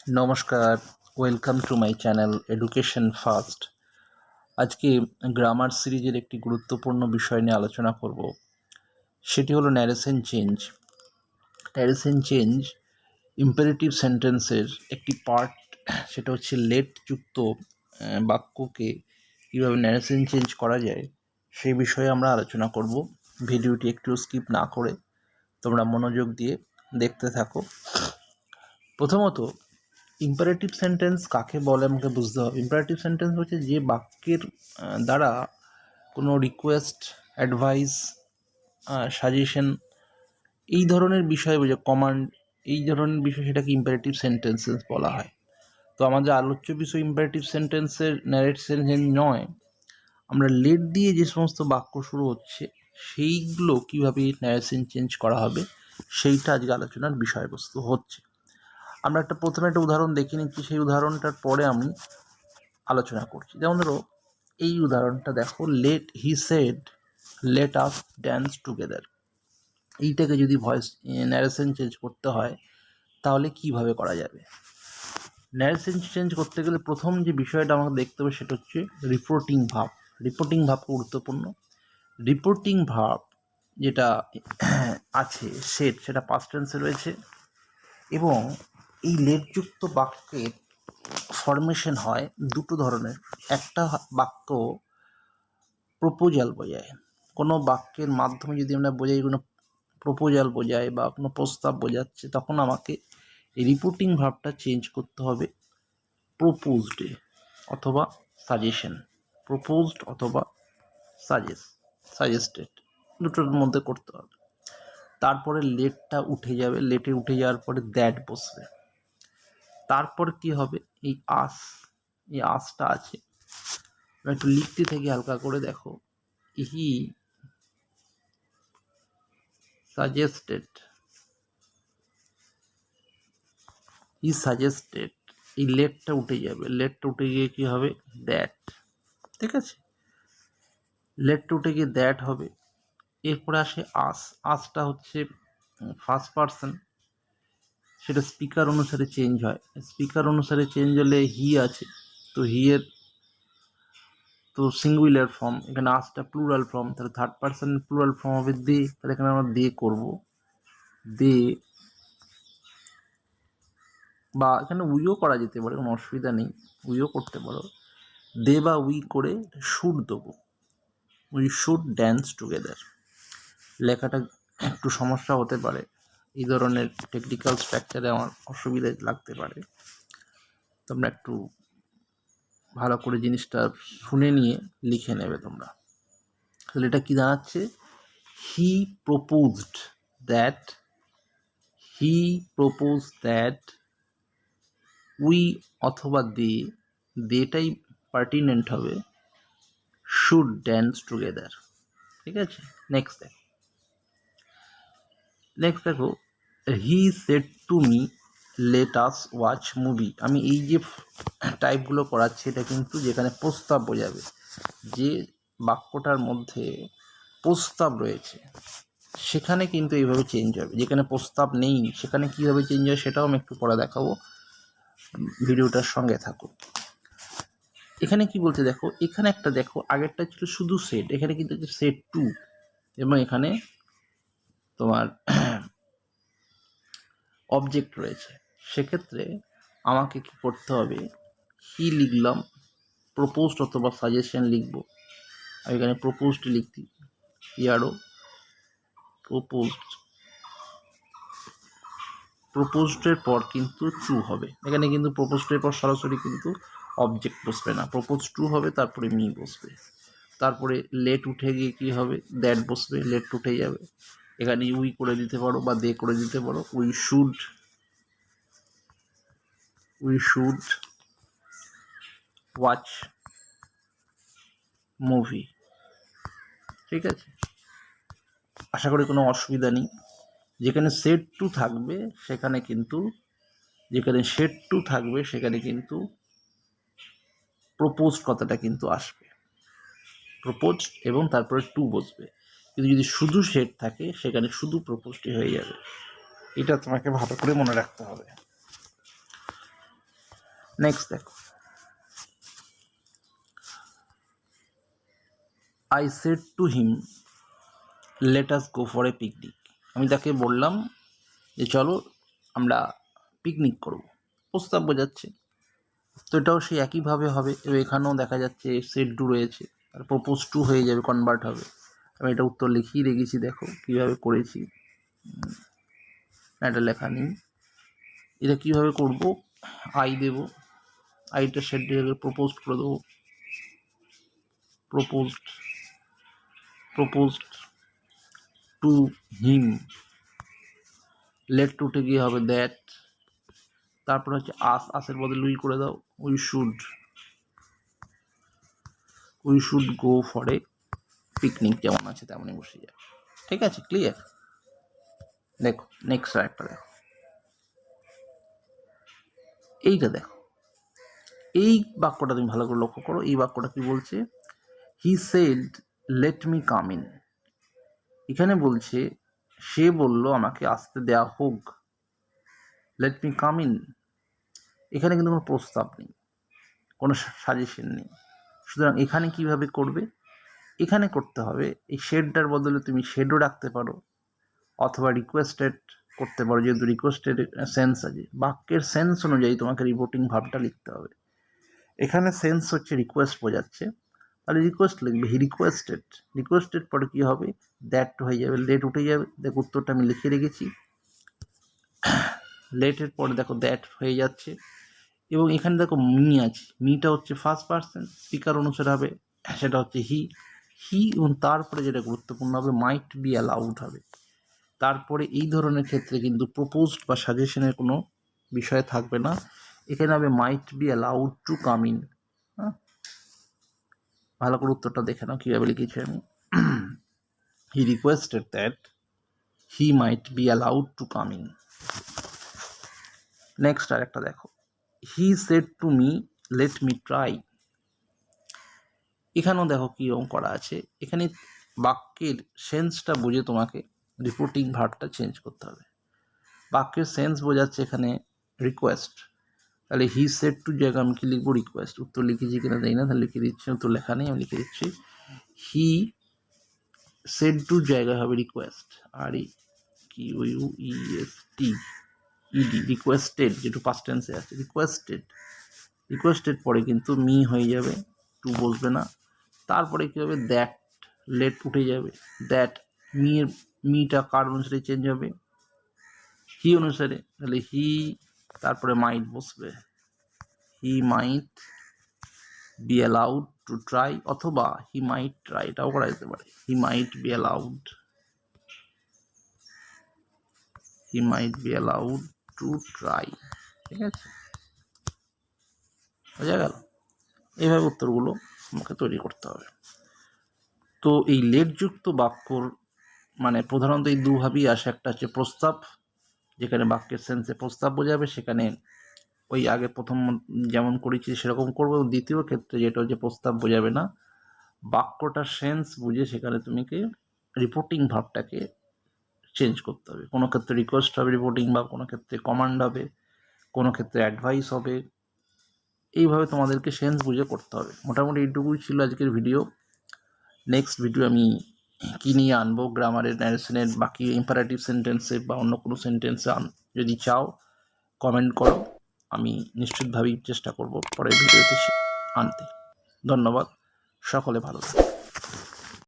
নমস্কার, welcome to my channel education first. আজকে grammar সিরিজের একটি গুরুত্বপূর্ণ বিষয় নিয়ে আলোচনা করব। সেটি হলো narration change. Narration change imperative সেন্টেন্সের একটি পার্ট, সেটা হচ্ছে লেট যুক্ত বাক্যকে কীভাবে ন্যারেশন চেঞ্জ করা যায় সেই বিষয়ে আমরা আলোচনা করব। ভিডিওটি একটু স্কিপ না করে তোমরা মনোযোগ দিয়ে দেখতে থাকো। প্রথমত, ইম্পারেটিভ সেন্টেন্স কাকে বলে আমাকে বুঝতে হবে। ইম্পারেটিভ সেন্টেন্স হচ্ছে যে বাক্যের দ্বারা কোনো রিকোয়েস্ট, অ্যাডভাইস, সাজেশন, এই ধরনের বিষয় বোঝে, কমান্ড, এই ধরনের বিষয়, সেটাকে ইম্পারেটিভ সেন্টেন্সেস বলা হয়। তো আমাদের আলোচ্য বিষয় ইম্পারেটিভ সেন্টেন্সের ন্যারেশন নয়, আমরা লেট দিয়ে যে সমস্ত বাক্য শুরু হচ্ছে সেইগুলো কীভাবে ন্যারেশন চেঞ্জ করা হবে সেইটা আজকে আলোচনার বিষয়বস্তু হচ্ছে। আমরা প্রথমে একটা উদাহরণ দেখে নিচ্ছি, সেই উদাহরণটার পরে আমি আলোচনা করছি। যেমন ধরো এই উদাহরণটা দেখো, he said let us dance together. এইটাকে যদি ভয়েস ন্যারেশন চেঞ্জ করতে হয় তাহলে কিভাবে করা যাবে? ন্যারেশন চেঞ্জ করতে গেলে প্রথম যে বিষয়টা আমাকে দেখতে হবে সেটা হচ্ছে রিপোর্টিং ভার্ব। রিপোর্টিং ভার্ব গুরুত্বপূর্ণ। রিপোর্টিং ভার্ব যেটা আছে সেটা পাস্ট টেন্সে রয়েছে, এবং এই লেটযুক্ত বাক্যের ফরমেশন হয় দুটো ধরনের। একটা বাক্য প্রপোজাল বোঝায়, কোনো বাক্যের মাধ্যমে যদি আমরা বোঝাই কোনো প্রপোজাল বোঝায় বা কোনো প্রস্তাব বোঝাচ্ছে, তখন আমাকে এই রিপোর্টিং ভার্বটা চেঞ্জ করতে হবে প্রপোজডে অথবা সাজেশন। প্রপোজড অথবা সাজেস্টেড, দুটোর মধ্যে করতে হবে। তারপরে লেটটা উঠে যাবে, লেটে উঠে যাওয়ার পরে দ্যাট বসবে। তারপর কি হবে, এই আসটা আছে, একটু লিখতে থেকে হালকা করে দেখো। হি সাজেস্টেড, এই লেটটা উঠে যাবে, লেটটা উঠে গিয়ে কি হবে, দ্যাট। ঠিক আছে, লেটটা উঠে গিয়ে দ্যাট হবে। এরপরে আসে আসটা হচ্ছে ফার্স্ট পারসন, সেটা স্পিকার অনুসারে চেঞ্জ হয়। স্পিকার অনুসারে চেঞ্জ হলে হি আছে, তো তো সিঙ্গুলার ফর্ম, এখানে আসটা প্লুরাল ফর্ম, তাহলে থার্ড পারসন প্লুরাল ফর্ম হবে দে। তাহলে এখানে আমরা দে করবো, দে, বা এখানে উইও করা যেতে পারে, কোনো অসুবিধা নেই, উইও করতে পারো। দে বা উই করে শুড দেবো, উই শুড ড্যান্স টুগেদার। লেখাটা একটু সমস্যা হতে পারে, এই ধরনের টেকনিক্যাল স্ট্রাকচারে আমার অসুবিধা লাগতে পারে, তোমরা একটু ভালো করে জিনিসটা শুনে নিয়ে লিখে নেবে তোমরা। তাহলে এটা কি দাঁড়াচ্ছে, হি প্রপোজড দ্যাট উই অথবা দেটাই পার্টিনেন্ট হবে, শুড ড্যান্স টুগেদার। ঠিক আছে, নেক্সট দেখো, he said to me let us watch movie. আমি এই যে টাইপগুলো করাচ্ছি এটা কিন্তু যেখানে প্রস্তাব বোঝাবে, যে বাক্যটার মধ্যে প্রস্তাব রয়েছে সেখানে কিন্তু এইভাবে চেঞ্জ হবে। যেখানে প্রস্তাব নেই সেখানে কীভাবে চেঞ্জ হয় সেটাও আমি একটু পরে দেখাবো, ভিডিওটার সঙ্গে থাকো। এখানে কি বলছে দেখো, এখানে একটা দেখো, আগেরটা ছিল শুধু সেট, এখানে কিন্তু সেট টু, এবং এখানে তোমার অবজেক্ট রয়েছে। সেক্ষেত্রে আমাকে কি করতে হবে, হি লিখলাম, প্রপোজড অথবা সাজেশন লিখবো। আমি এখানে প্রপোজড লিখছি, ইয়ারও প্রপোজডের পর কিন্তু ট্রু হবে। এখানে কিন্তু প্রপোজডের পর সরাসরি কিন্তু অবজেক্ট বসবে না, প্রপোজ ট্রু হবে, তারপরে মি বসবে, তারপরে লেট উঠে গিয়ে কি হবে, দ্যাট বসবে, লেট উঠে যাবে। এখানে উই করে দিতে পারো বা দে করে দিতে পারো। We should watch movie. ঠিক আছে, আশা করি কোনো অসুবিধা নেই। যেখানে সেট টু থাকবে সেখানে কিন্তু প্রপোজ কথাটা কিন্তু আসবে, প্রপোজ এবং তারপরে টু বসবে। কিন্তু যদি শুধু সেট থাকে সেখানে শুধু প্রপোজটি হয়ে যাবে। এটা তোমাকে ভালো করে মনে রাখতে হবে। নেক্সট দেখো, I said to him let us go for a picnic. আমি তাকে বললাম যে চলো আমরা পিকনিক করব, প্রস্তাব বোঝাচ্ছে। তো এটাও সেই একইভাবে হবে। এখানেও দেখা যাচ্ছে সেড টু রয়েছে, আর প্রপোজ টু হয়ে যাবে, কনভার্ট হবে। আমি এটা উত্তর লিখিয়ে রেখেছি, দেখো কীভাবে করেছি। এটা লেখা নেই। এটা কীভাবে করব, আই দেব, আইটা সেড দিয়ে প্রপোজ করে দেবো, প্রপোজড টু হিম, লেট টুতে গিয়ে হবে দ্যাট, তারপর হচ্ছে আসের বদলে উই করে দাও, we should go for a picnic, যেমন আছে তেমনই বসে যায়। ঠিক আছে, ক্লিয়ার? দেখো নেক্সট আরেকটা দেখো, এইটা দেখো, এই বাক্যটা তুমি ভালো করে লক্ষ্য করো। এই বাক্যটা কি বলছে? He said let me come in. এখানে বলছে সে বলল আমাকে আসতে দেয়া হোক, লেট মি কাম ইন। এখানে কিন্তু কোনো প্রস্তাব নেই, কোনো সাজেশন নেই। সুতরাং এখানে কিভাবে করবে? এখানে করতে হবে এই শেডটার বদলে তুমি শেডও রাখতে পারো, অথবা রিকোয়েস্টেড করতে পারো, যেহেতু রিকোয়েস্টেড সেন্স আছে। বাক্যের সেন্স অনুযায়ী তোমাকে রিপোর্টিং ভার্বটা লিখতে হবে। এখানে সেন্স হচ্ছে রিকোয়েস্ট বোঝাচ্ছে, তাহলে রিকোয়েস্ট লিখবে, হি রিকোয়েস্টেড পরে কী হবে? দ্যাট হয়ে যাবে, লেট উঠে যাবে। দেখো উত্তরটা আমি লিখে রেখেছি। লেটের পরে দেখো দ্যাট হয়ে যাচ্ছে, এবং এখানে দেখো মি আছে, মিটা হচ্ছে ফার্স্ট পার্সন, স্পিকার অনুসারে হবে, সেটা হচ্ছে হি। এবং তারপরে যেটা গুরুত্বপূর্ণ হবে, মাইট বি অ্যালাউড হবে। তারপরে এই ধরনের ক্ষেত্রে কিন্তু প্রপোজড বা সাজেশনের কোনো বিষয় থাকবে না, এখানে হবে might be allowed to come in. হ্যাঁ, ভালো করে উত্তরটা দেখে নাও কীভাবে লিখেছি আমি। He requested that he might be allowed to come in. Next আরেকটা দেখো, he said to me let me try. এখানেও দেখো কীরকম করা আছে। এখানে বাক্যের সেন্সটা বুঝে তোমাকে রিপোর্টিং ভার্বটা চেঞ্জ করতে হবে। বাক্যের সেন্স বোঝাচ্ছে এখানে রিকোয়েস্ট, তাহলে হি সেড টু জায়গা আমি কি লিখবো? রিকোয়েস্ট। উত্তর লিখেছি কিনা দেই না, তাহলে লিখে দিচ্ছি, উত্তর লেখা নেই, আমি লিখে দিচ্ছি। হি সেড টু জায়গা হবে রিকোয়েস্ট, আর QUEST ইডি, রিকোয়েস্টেড, যেটু পাস্ট টেন্সে আছে, রিকোয়েস্টেড পরে কিন্তু মি হয়ে যাবে, টু বসবে না। তারপরে কী হবে? দ্যাট, লেট উঠে যাবে, দ্যাট, মিটা কার অনুসারে চেঞ্জ হবে? হি অনুসারে, তাহলে হি, তারপরে মাইট বসবে, he might be allowed to try, অথবা হি মাইট ট্রাই, এটাও করা যেতে পারে। He might be allowed to try. ঠিক আছে, বোঝা গেল? এইভাবে উত্তরগুলো আমাকে তৈরি করতে হবে। তো এই লেটযুক্ত বাক্যর মানে প্রধানত এই দুভাবেই আসে। একটা হচ্ছে প্রস্তাব, যেখানে বাক্যের সেন্সে প্রস্তাব বোঝাবে, সেখানে ওই আগে প্রথম যেমন করেছি সেরকম করবো। দ্বিতীয় ক্ষেত্রে যেটা হচ্ছে প্রস্তাব বোঝাবে না, বাক্যটার সেন্স বুঝে সেখানে তুমিকে রিপোর্টিং ভাবটাকে চেঞ্জ করতে হবে। কোনো ক্ষেত্রে রিকোয়েস্ট হবে রিপোর্টিং ভাব, কোনো ক্ষেত্রে কমান্ড হবে, কোনো ক্ষেত্রে অ্যাডভাইস হবে। এইভাবে তোমাদেরকে সেন্স বুঝে করতে হবে। মোটামুটি এইটুকুই ছিল আজকের ভিডিও। নেক্সট ভিডিও আমি কী নিয়ে আনবো, গ্রামারের, ন্যারেশনের বাকি ইম্পারেটিভ সেন্টেন্সে বা অন্য কোনো সেন্টেন্সে যদি চাও কমেন্ট করো, আমি নিশ্চিতভাবেই চেষ্টা করব পরের ভিডিওতে আনতে। ধন্যবাদ, সকলে ভালো থাকবে।